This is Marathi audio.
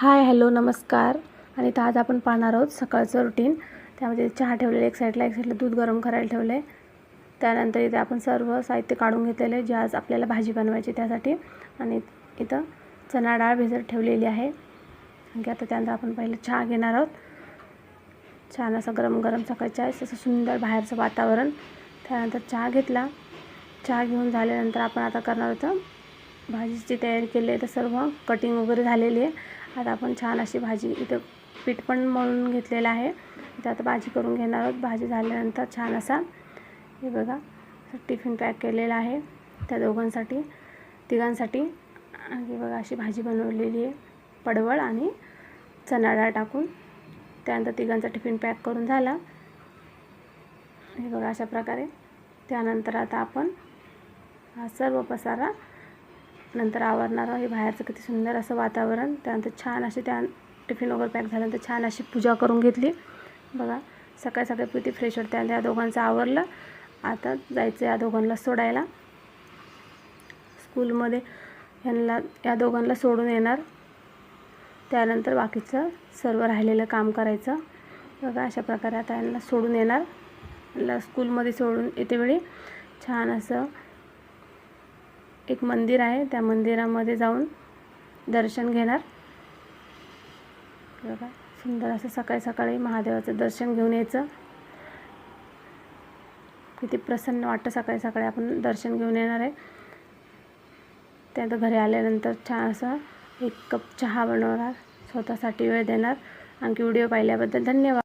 हाय हॅलो नमस्कार. आणि तर आज आपण पाहणार आहोत सकाळचं रुटीन. त्यामध्ये चहा ठेवलेलं एक साईडला दूध गरम करायला ठेवले. त्यानंतर इथे आपण सर्व साहित्य काढून घेतलेले जे आज आपल्याला भाजी बनवायची त्यासाठी. आणि इथं चणा डाळ भिजत ठेवलेली आहे. आणि आता त्यानंतर आपण पहिलं चहा घेणार आहोत. छान असं गरम गरम सकाळी चहा, असं सुंदर बाहेरचं वातावरण. त्यानंतर चहा घेतला. चहा घेऊन झाल्यानंतर आपण आता करणार आहोत भाजीची तयारी केली आहे. तर सर्व कटिंग वगैरे झालेली आहे. आता आपण छान अशी भाजी, इथं पीठ पण मळून घेतलेलं आहे. इथं आता भाजी करून घेणार आहोत. भाजी झाल्यानंतर छान असा हे बघा टिफिन पॅक केलेला आहे त्या दोघांसाठी तिघांसाठी. आणि बघा अशी भाजी बनवलेली आहे पडवळ आणि चणा डाळ टाकून. त्यानंतर तिघांचा टिफिन पॅक करून झाला हे बघा अशा प्रकारे. त्यानंतर आता आपण हा सर्व पसारा नंतर आवरणार आहे. बाहेरचं किती सुंदर असं वातावरण. त्यानंतर छान असे त्या टिफिन वगैरे पॅक झाल्यानंतर छान अशी पूजा करून घेतली. बघा सकाळी सकाळी किती फ्रेश वाटते. त्यानंतर या दोघांचं आवरलं. आता जायचं या दोघांना सोडायला स्कूलमध्ये. या दोघांना सोडून येणार. त्यानंतर बाकीचं सर्व राहिलेलं काम करायचं. बघा अशा प्रकारे आता यांना सोडून येणार. स्कूलमध्ये सोडून येते वेळी छान असं एक मंदिर आहे, त्या मंदिरामध्ये जाऊन दर्शन घेणार. बघा सुंदर असं सकाळी सकाळी महादेवाचं दर्शन घेऊन यायचं. किती प्रसन्न वाटतं सकाळी सकाळी आपण दर्शन घेऊन येणार आहे. त्यानंतर घरी आल्यानंतर छान असं एक कप चहा बनवणार, स्वतःसाठी वेळ देणार. आणखी व्हिडिओ पाहिल्याबद्दल धन्यवाद.